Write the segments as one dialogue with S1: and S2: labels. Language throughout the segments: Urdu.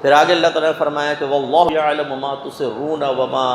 S1: پھر آگے اللہ تعالیٰ نے فرمایا کہ واللہ یعلم ما تسرون وما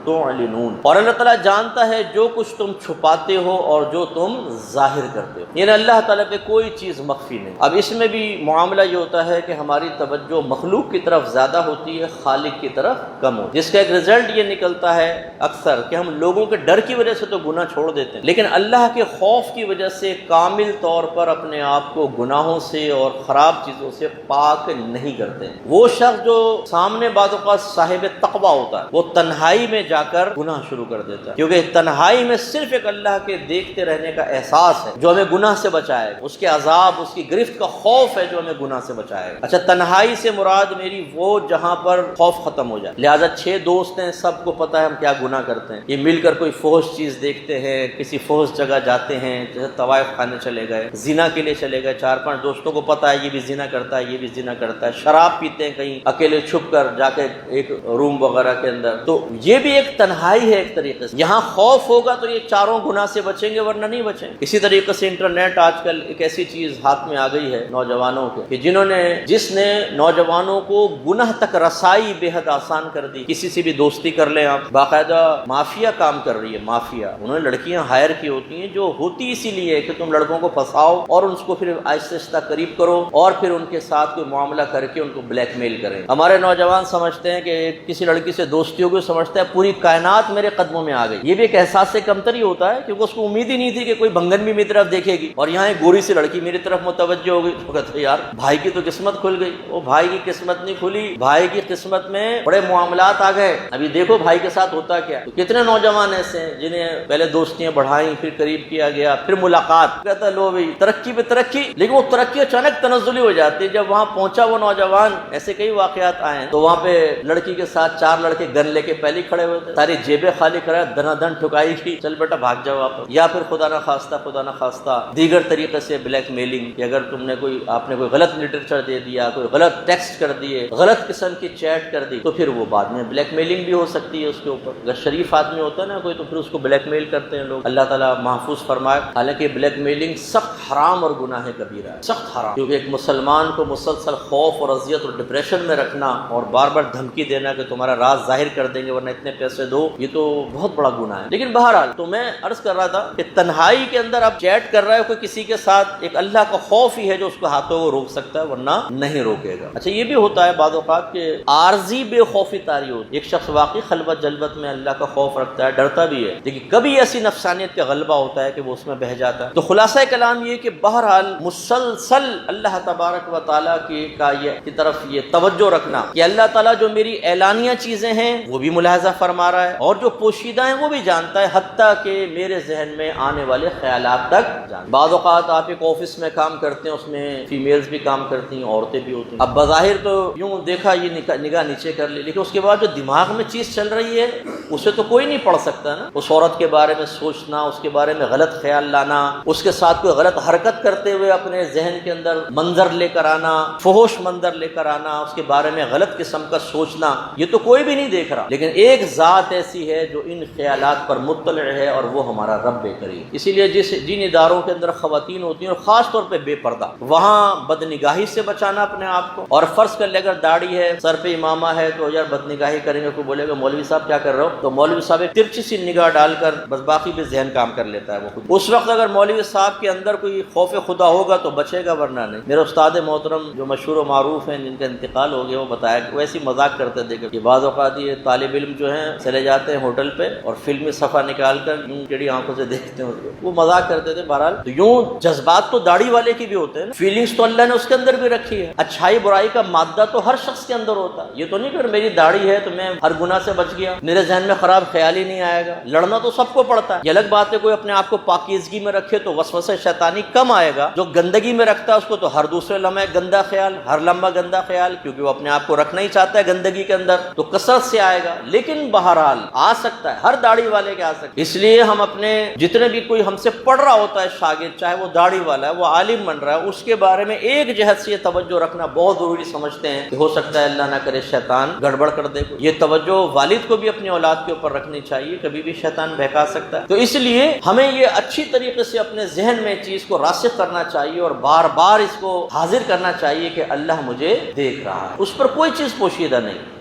S1: تعلنون، اور اللہ تعالیٰ جانتا ہے جو کچھ تم چھپاتے ہو اور جو تم ظاہر کرتے ہو، یعنی اللہ تعالیٰ پہ کوئی چیز مخفی نہیں۔ اب اس میں بھی معاملہ یہ ہوتا ہے کہ ہماری توجہ مخلوق کی طرف زیادہ ہوتی ہے، خالق کی طرف کم ہوتی ہے، جس کا ایک رزلٹ یہ نکلتا ہے اکثر کہ ہم لوگوں کے ڈر کی وجہ سے تو گناہ چھوڑ دیتے ہیں، لیکن اللہ کے خوف کی وجہ سے کامل طور پر اپنے آپ کو گناہوں سے اور خراب چیزوں سے پاک نہیں کرتے ہیں۔ وہ شخص جو سامنے بعض اوقات صاحب تقویٰ ہوتا ہے، وہ تنہائی میں جا کر گناہ شروع کر دیتا ہے، کیونکہ تنہائی میں صرف ایک اللہ کے دیکھتے رہنے کا احساس ہے جو ہمیں گناہ سے بچائے گا، اس کے عذاب، اس کی گرفت کا خوف ہے جو ہمیں گناہ سے بچائے گا۔ اچھا، تنہائی سے مراد میری وہ جہاں پر خوف ختم ہو جائے، لہٰذا 6 دوست ہیں، سب کو پتہ ہے ہم کیا گناہ کرتے ہیں، یہ مل کر کوئی فحش چیز دیکھتے ہیں، کسی فحش جگہ جاتے ہیں، جیسے طوائف خانے چلے گئے، زنا کے لیے چلے گئے، 4-5 دوستوں کو پتہ ہے یہ بھی زنا کرتا ہے، یہ بھی زنا کرتا ہے، شراب پیتے ہیں کہیں اکیلے چھپ کر جا کے ایک روم وغیرہ کے اندر، تو یہ بھی ایک تنہائی ہے ایک طریقے سے۔ یہاں خوف ہوگا تو یہ چاروں گناہ سے بچیں گے، ورنہ نہیں بچیں۔ اسی طریقے سے انٹرنیٹ آج کل ایک ایسی چیز ہاتھ میں آ گئی ہے نوجوانوں کے کہ جس نے نوجوانوں کو گناہ تک رسائی بے حد آسان کر دی۔ کسی سے بھی دوستی کر لیں آپ، باقاعدہ مافیا کام کر رہی ہے، مافیا، انہوں نے لڑکیاں ہائر کی ہوتی ہیں جو ہوتی اسی لیے ہے کہ تم لڑکوں کو پھنساؤ اور ان کو پھر آہستہ آہستہ قریب کرو اور پھر ان کے ساتھ کوئی معاملہ کر کے ان کو بلیک میل کریں۔ ہمارے نوجوان سمجھتے ہیں کہ کسی لڑکی سے دوستی ہوگی، سمجھتا ہے پوری کائنات میرے قدموں میں آ گئی۔ یہ بھی ایک احساس سے کمتری ہوتا ہے کیونکہ اس کو امید ہی نہیں تھی کہ کوئی بنگن بھی میری طرف دیکھے گی، اور یہاں ایک گوری سی لڑکی میری طرف متوجہ ہو گئی، تو کہتے یار بھائی کی تو قسمت کھل گئی۔ وہ بھائی کی قسمت نہیں کھلی، بھائی کی قسمت میں بڑے معاملات آ گئے۔ ابھی دیکھو بھائی کے ساتھ ہوتا کیا، تو کتنے نوجوان ایسے ہیں جنہیں پہلے دوستیاں بڑھائیں، پھر قریب کیا گیا، پھر ملاقات، کہتا ہے لو بھائی ترقی پہ ترقی، لیکن وہ ترقی اچانک تنزلی ہو جاتی ہے۔ جب وہاں پہنچا وہ نوجوان، ایسے کئی واقعات آئے ہیں، تو وہاں پہ لڑکی کے ساتھ 4 لڑکے گن لے کے پہلے کھڑے ہوئے تھے، ساری جیبیں خالی کرا، دنا دن ٹھکائی کی، چل بیٹا بھاگ جاؤ واپس، یا پھر خدا نہ خواستہ دیگر طریقے سے بلیک میلنگ، کہ اگر تم نے آپ نے کوئی غلط لٹریچر دے دیا، کوئی غلط ٹیکسٹ کر دیے، غلط قسم کی چیٹ کر دی، تو پھر وہ بعد میں بلیک میلنگ بھی ہو سکتی ہے اس کے اوپر۔ اگر شریف آدمی ہوتا ہے نا کوئی، تو پھر اس کو بلیک میل کرتے ہیں لوگ، اللہ تعالیٰ محفوظ فرمائے۔ حالانکہ بلیک میلنگ سخت حرام اور گناہ کبیرہ ہے، سخت حرام، کیونکہ ایک مسلمان کو مسلسل خوف اور اذیت اور ڈپریشن میں رکھنا اور بار بار دھمکی دینا کہ تمہارا راز ظاہر کر دیں گے ورنہ اتنے پیسے دو، یہ تو بہت بڑا گناہ ہے۔ لیکن بہرحال تو میں عرض کر رہا تھا کہ تنہائی کے اندر آپ چیٹ کر رہے ہو کوئی کسی کے ساتھ، ایک اللہ کا خوف ہی ہے جو اس کو ہاتھوں کو روک سکتا ہے، ورنہ نہیں روکے گا۔ اچھا، یہ بھی ہوتا ہے بعض اوقات کہ عارضی بے خوفی طاری ہوتی ہے، ایک شخص واقعی خلوت جلوت میں اللہ کا خوف رکھتا ہے، ڈرتا بھی ہے، لیکن کبھی ایسی نفسانیت کا غلبہ ہوتا ہے کہ وہ اس میں بہہ جاتا ہے۔ تو خلاصہ کلام یہ کہ بہرحال مسلسل اللہ تبارک و تعالیٰ کی طرف یہ توجہ رکھنا کہ اللہ تعالیٰ جو میری اعلانیہ چیزیں ہیں وہ بھی ملاحظہ فرما رہا ہے، اور جو پوشیدہ ہیں وہ بھی جانتا ہے، حتیٰ کہ میرے ذہن میں آنے والے خیالات تک جانتا۔ بعض اوقات آپ ایک آفس میں کام کرتے ہیں، اس میں فیمیلز بھی کام کرتی ہیں، عورتیں بھی ہوتی ہیں۔ اب بظاہر تو یوں دیکھا یہ نگاہ نیچے کر لی، لیکن اس کے بعد جو دماغ میں چیز چل رہی ہے اسے تو کوئی نہیں پڑھ سکتا نا۔ اس عورت کے بارے میں سوچنا، اس کے بارے میں غلط خیال لانا، اس کے ساتھ کوئی غلط حرکت کرتے ہوئے اپنے ذہن کے اندر منظر لے کر آنا، فحش منظر لے کر آنا، اس کے بارے میں غلط قسم کا سوچنا، یہ تو کوئی بھی نہیں دیکھ رہا، لیکن ایک ذات ایسی ہے جو ان خیالات پر مطلع ہے، اور وہ ہمارا رب کریم۔ اسی لیے جن اداروں کے اندر خواتین ہوتی ہیں، اور خاص طور پہ بے پردہ، وہاں بدنگاہی سے بچانا اپنے آپ کو، اور فرض کر لے اگر داڑھی ہے، سر پہ امامہ ہے، تو یار بدنگاہی کریں گے، کوئی بولے گا مولوی صاحب کیا کر رہے ہو، تو مولوی صاحب ایک ترچھی سی نگاہ ڈال کر بس باقی بھی ذہن کام کر لیتا ہے وہ خود۔ اس وقت اگر مولوی صاحب کے اندر کوئی خوف خدا ہوگا تو بچے گا، ورنہ نہیں۔ میرے استاد محترم جو مشہور و معروف ہیں، جن کا انتقال ہو گیا، وہ بتایا کہ وہ ایسی مذاق کرتے تھے کہ بعض اوقات یہ طالب علم جو ہیں چلے جاتے ہیں ہوٹل پہ اور فلمی صفحہ نکال کر یوں ٹیڑھی آنکھوں سے دیکھتے ہیں اس کو، وہ مذاق کرتے تھے۔ بہرحال تو یوں جذبات تو داڑھی والے کی بھی ہوتے ہیں، فیلنگز تو اللہ نے اس کے اندر بھی رکھی ہے، اچھائی برائی کا مادہ تو ہر شخص کے اندر ہوتا ہے۔ یہ تو نہیں کہ میری داڑھی ہے تو میں ہر گناہ سے بچ گیا، میرے ذہن میں خراب خیال ہی نہیں آئے گا۔ لڑنا تو سب کو پڑتا ہے، یہ الگ بات ہے کوئی اپنے آپ کو پاکیزگی میں رکھے تو وسوسہ شیطانی کم آئے گا، جو گندگی میں رکھتا ہے اس کو تو ہر دوسرے لمحے گندا خیال، ہر لمحہ گندا خیال، کیونکہ وہ اپنے آپ کو رکھنا ہی چاہتا ہے گندگی کے اندر، تو کثرت سے آئے گا۔ لیکن بہرحال آ سکتا ہے، ہر داڑھی والے کے آ سکتا ہے۔ اس لیے ہم اپنے جتنے بھی کوئی ہم سے پڑھ رہا ہوتا ہے شاگرد، چاہے وہ داڑھی والا ہے، وہ عالم بن رہا ہے، اس کے بارے میں ایک جہت سے یہ توجہ رکھنا بہت ضروری سمجھتے ہیں کہ ہو سکتا ہے اللہ نہ کرے شیطان گڑبڑ کر دے۔ یہ توجہ والد کو بھی اپنی اولاد کے اوپر رکھنی چاہیے، کبھی بھی شیطان بہکا سکتا ہے۔ تو اس لیے ہمیں یہ اچھی طریقے سے اپنے ذہن میں چیز کو راسخ کرنا چاہیے اور بار بار اس کو حاضر کرنا چاہیے کہ اللہ مجھے دیکھ رہا ہے۔ کہا ہے، اس پر کوئی چیز پوشیدہ نہیں.